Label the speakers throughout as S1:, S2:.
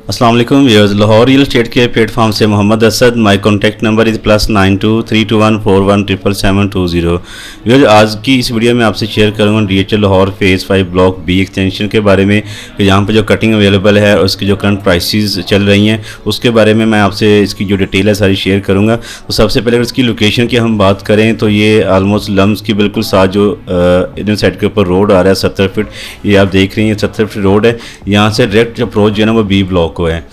S1: अस्सलाम वालेकुम viewers, Lahore real estate के प्लेटफॉर्म से Mohammad Asad. My contact number is +923214177720। Viewers, आज की इस वीडियो में आपसे शेयर करूंगा DHL Lahore phase 5 block B extension के बारे में कि यहाँ पर जो कटिंग अवेलेबल है और उसकी जो करंट प्राइसेस चल रही हैं उसके बारे में मैं आपसे इसकी जो डिटेल है सारी शेयर करूँगा। तो सबसे पहले अगर इसकी लोकेशन की हम बात करें तो ये आलमोस्ट लम्स की बिल्कुल साथ जो इंडियन साइड के ऊपर रोड आ रहा है 70 फीट, ये आप देख रही हैं 70 फीट रोड है। यहाँ से डायरेक्ट अप्रोच जो है ना वो बी ब्लॉक को है।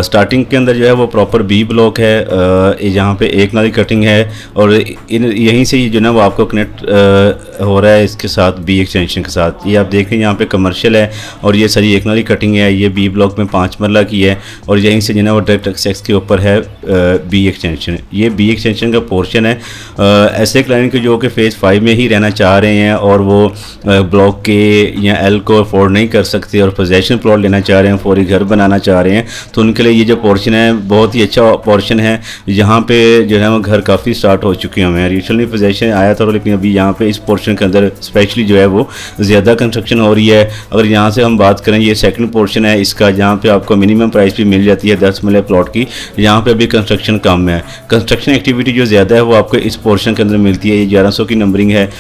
S1: स्टार्टिंग के अंदर जो है वो प्रॉपर बी ब्लॉक है। यहाँ पे एक नाली कटिंग है और यहीं से जो ना वो आपको कनेक्ट हो रहा है इसके साथ बी एक्सटेंशन के साथ। ये आप देखें यहाँ पे कमर्शियल है और ये सारी एक नाली कटिंग है। ये बी ब्लॉक में 5 मरला की है और यहीं से जो ना वो डायरेक्ट एक्सेस के ऊपर है बी एक्सटेंशन। ये बी एक्सटेंशन का पोर्शन है। ऐसे क्लाइंट के जो कि फेज़ 5 में ही रहना चाह रहे हैं और वो ब्लॉक के या एल को अफोर्ड नहीं कर सकते और पोजेशन प्लॉट लेना चाह रहे हैं, फौरी घर बनाना चाह रहे हैं, तो उनके लिए ये जो पोर्शन है बहुत ही अच्छा पोर्शन है। यहाँ पे जो है वो घर काफ़ी स्टार्ट हो चुके हैं। रिसेंटली पोजेशन आया था लेकिन अभी यहाँ पे इस पोर्शन के अंदर स्पेशली जो है वो ज़्यादा कंस्ट्रक्शन हो रही है। अगर यहाँ से हम बात करें, ये सेकंड पोर्शन है इसका, जहाँ पे आपको मिनिमम प्राइस भी मिल जाती है 10 मरले प्लॉट की। यहाँ पे अभी कंस्ट्रक्शन कम है। कंस्ट्रक्शन एक्टिविटी जो ज़्यादा है वो आपको इस पोर्शन के अंदर मिलती है। ये 1100 की नंबरिंग है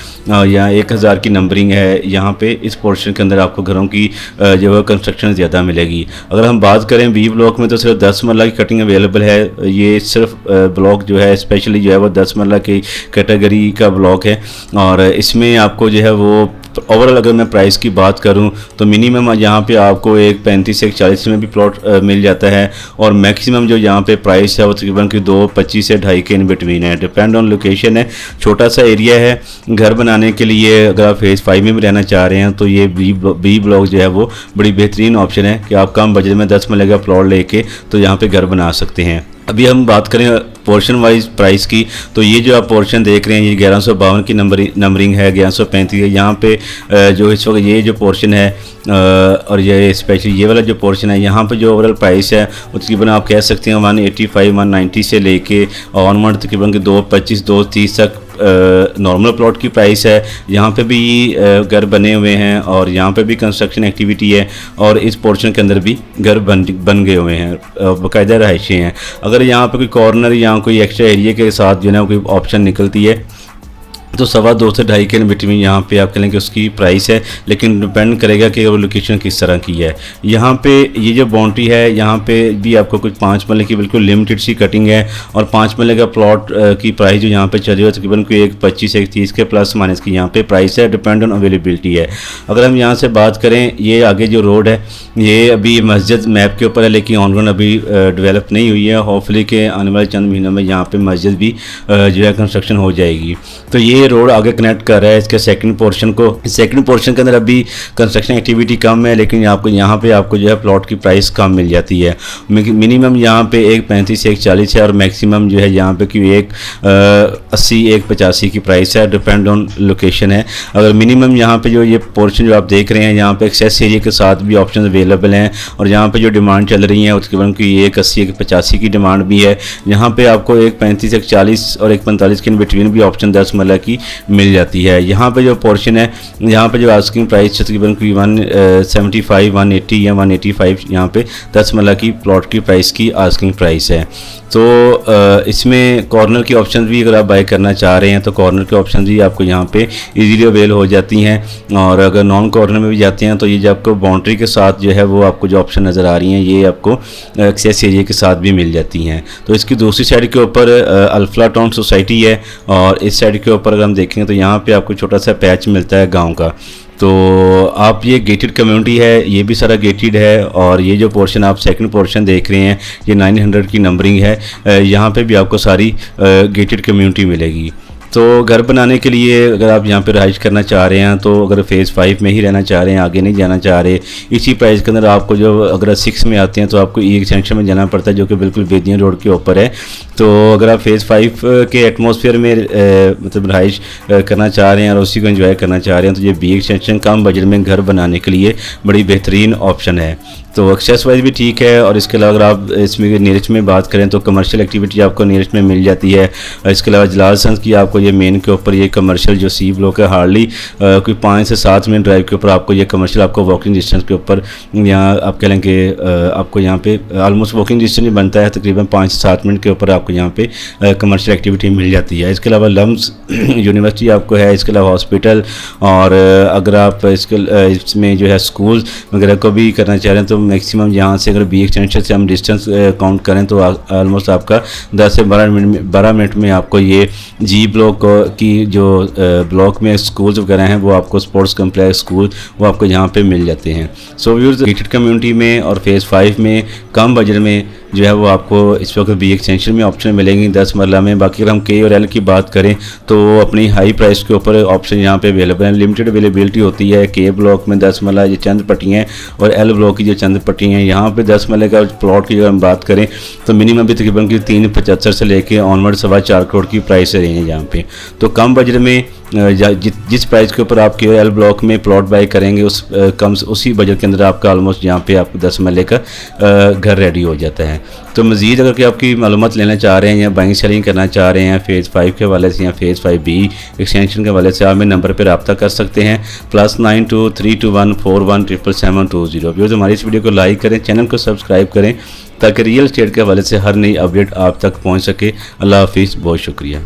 S1: या 1000 की नंबरिंग है। यहाँ पे इस पोर्शन के अंदर आपको घरों की जो है कंस्ट्रक्शन ज़्यादा मिलेगी। अगर हम बात करें बी ब्लॉक में तो सिर्फ 10 मरला की कटिंग अवेलेबल है। ये सिर्फ ब्लॉक जो है स्पेशली जो है वो 10 मरला की कैटेगरी का ब्लॉक है और इसमें आपको जो है वो ओवरऑल अगर मैं प्राइस की बात करूं तो मिनिमम यहाँ पे आपको एक 35 से 40 में भी प्लॉट मिल जाता है और मैक्सिमम जो यहाँ पे प्राइस है वो तकरीबन की 2.25 से 2.5 के इन बिटवीन है। डिपेंड ऑन लोकेशन है, छोटा सा एरिया है। घर बनाने के लिए अगर आप फेज़ 5 में भी रहना चाह रहे हैं तो ये बी ब्लॉक जो है वो बड़ी बेहतरीन ऑप्शन है कि आप कम बजट में 10 मरले का प्लॉट लेके तो यहाँ पर घर बना सकते हैं। अभी हम बात करें पोर्शन वाइज प्राइस की तो ये जो आप पोर्शन देख रहे हैं ये 1152 की नंबरिंग है, 1135 है। यहाँ पे जो इस वक्त ये जो पोर्शन है और ये स्पेशली ये वाला जो पोर्शन है यहाँ पे जो ओवरऑल प्राइस है वो तकरीबन आप कह सकते हैं 185 190 से लेके ऑनवर्ड तकरीबन के 225 230 तक नॉर्मल प्लॉट की प्राइस है। यहाँ पे भी घर बने हुए हैं और यहाँ पे भी कंस्ट्रक्शन एक्टिविटी है और इस पोर्शन के अंदर भी घर बन गए हुए हैं, बाकायदा रहायशी हैं। अगर यहाँ पे कोई कॉर्नर या कोई एक्स्ट्रा एरिया के साथ जो है ना कोई ऑप्शन निकलती है तो 2.25 से 2.5 के बिटवीन यहाँ पे आप कह लें कि उसकी प्राइस है, लेकिन डिपेंड करेगा कि वो लोकेशन किस तरह की है। यहाँ पे ये जो बाउंड्री है यहाँ पे भी आपको कुछ 5 मरले की बिल्कुल लिमिटेड सी कटिंग है और 5 मरले का प्लॉट की प्राइस जो यहाँ पे चल रही है तकरीबन कोई 1.25 1.30 के प्लस माइनस की यहाँ पे प्राइस है। डिपेंड ऑन अवेलेबिलिटी है। अगर हम यहाँ से बात करें, ये आगे जो रोड है ये अभी मस्जिद मैप के ऊपर है लेकिन ऑनलाइन अभी डेवलप नहीं हुई है। होपफुली के आने वाले चंद महीनों में यहाँ पे मस्जिद भी जो है कंस्ट्रक्शन हो जाएगी। तो ये रोड आगे कनेक्ट कर रहा है इसके सेकंड पोर्शन को। सेकंड पोर्शन के अंदर अभी कंस्ट्रक्शन एक्टिविटी कम है लेकिन आपको यहाँ पे आपको जो है प्लॉट की प्राइस कम मिल जाती है। मिनिमम यहाँ पे 1.35 से 1.40 है और मैक्सिमम जो है यहाँ पे कि 1.80 1.85 की प्राइस है। डिपेंड ऑन लोकेशन है। अगर मिनिमम यहाँ पे जो ये पोर्शन जो आप देख रहे हैं यहाँ पे एक्सेस एरिया के साथ भी ऑप्शन अवेलेबल हैं और यहाँ पे जो डिमांड चल रही है उसके बाद की 1.80 1.85 की डिमांड भी है। यहाँ पे आपको 1.35 1.40 और 1.45 के बिटवीन भी ऑप्शन 10 मरला की मिल जाती है। यहाँ पे जो पोर्शन है यहाँ पे जो आस्किंग प्राइस तकरीबन 175 180 या 185 यहाँ पे 10 मरला की प्लॉट की प्राइस की आस्किंग प्राइस है। तो इसमें कॉर्नर की ऑप्शन भी अगर आप बाय करना चाह रहे हैं तो कॉर्नर के ऑप्शन भी आपको यहाँ पे इजीली अवेल हो जाती हैं और अगर नॉन कॉर्नर में भी जाते हैं तो ये जो आपको बाउंड्री के साथ जो है वो आपको जो ऑप्शन नज़र आ रही हैं ये आपको एक्सेस एरिया के साथ भी मिल जाती हैं। तो इसकी दूसरी साइड के ऊपर अल्फला टाउन सोसाइटी है और इस साइड के ऊपर अगर हम देखेंगे तो यहाँ पे आपको छोटा सा पैच मिलता है गांव का। तो आप ये गेटेड कम्युनिटी है, ये भी सारा गेटेड है और ये जो पोर्शन आप सेकंड पोर्शन देख रहे हैं ये 900 की नंबरिंग है। यहाँ पे भी आपको सारी गेटेड कम्युनिटी मिलेगी। तो घर बनाने के लिए अगर आप यहाँ पे रहाइश करना चाह रहे हैं तो अगर फेज़ 5 में ही रहना चाह रहे हैं, आगे नहीं जाना चाह रहे, इसी प्राइस के अंदर आपको जो अगर 6 में आते हैं तो आपको ई एक्सटेंशन में जाना पड़ता है जो कि बिल्कुल बेदियाँ रोड के ऊपर है। तो अगर आप फेज़ 5 के एटमॉस्फेयर में मतलब रहाइश करना चाह रहे हैं और उसी को एंजॉय करना चाह रहे हैं तो ये बी एक्सटेंशन कम बजट में घर बनाने के लिए बड़ी बेहतरीन ऑप्शन है। तो एक्सेस वाइज भी ठीक है और इसके अलावा अगर आप इसमें नियरेस्ट में बात करें तो कमर्शियल एक्टिविटी आपको नियरेस्ट में मिल जाती है। इसके अलावा जलालसंस की आपको ये मेन के ऊपर ये कमर्शियल जो सी ब्लॉक है हार्डली कोई 5 से 7 मिनट ड्राइव के ऊपर आपको ये कमर्शियल आपको वॉकिंग डिस्टेंस के ऊपर यहाँ आप कह लेंगे आपको यहाँ पे ऑलमोस्ट वॉकिंग डिस्टेंस ही बनता है, तकरीबन 5 से 7 मिनट के ऊपर आपको यहाँ पे कमर्शियल एक्टिविटी मिल जाती है। इसके अलावा लम्स यूनिवर्सिटी आपको है, इसके अलावा हॉस्पिटल, और अगर आप इसमें जो है स्कूल वगैरह को भी करना चाह रहे हैं तो मैक्सिमम यहाँ से अगर बी एक्सटेंशन से हम डिस्टेंस काउंट करें तो ऑलमोस्ट आपका 10 से 12 मिनट में आपको ये जी ब्लॉक की जो ब्लॉक में स्कूल्स वगैरह हैं वो आपको स्पोर्ट्स कम्प्लेक्स स्कूल वो आपको यहाँ पे मिल जाते हैं। सो व्यूअर्स, गेटेड कम्युनिटी में और फेज़ 5 में कम बजट में जो है वो आपको इस वक्त बी एक्सटेंशन में ऑप्शन मिलेंगी 10 मरला में। बाकी अगर हम के और एल की बात करें तो अपनी हाई प्राइस के ऊपर ऑप्शन यहाँ पे अवेलेबल हैं। लिमिटेड अवेलेबिलिटी होती है। के ब्लॉक में 10 मरला ये चंद पट्टियाँ हैं और एल ब्लॉक की जो चंद पट्टियाँ हैं यहाँ पे 10 मरले का प्लॉट की अगर हम बात करें तो मिनिमम भी तकरीबन की 375 से लेके ऑनवर्ड 4.25 करोड़ की प्राइस रही है यहाँ पे। तो कम बजट में जिस प्राइस के ऊपर आप के एल ब्लॉक में प्लॉट बाई करेंगे उसी बजट के अंदर आपका ऑलमोस्ट यहाँ पे आपको 10 मरले का घर रेडी हो जाता है। तो मज़ीद अगर कि आपकी मालूमात लेना चाह रहे हैं या बाइंग सेलिंग करना चाह रहे हैं फेज़ 5 के हवाले से या फेज़ 5B एक्सटेंशन के हवाले से आप मेरे नंबर पर रब्ता कर सकते हैं +923214177720। व्यूअर्स, हमारी इस वीडियो को लाइक करें, चैनल को सब्सक्राइब करें ताकि रियल एस्टेट के हवाले से हर नई अपडेट आप तक पहुँच सके। अल्लाह हाफिज़, बहुत शुक्रिया।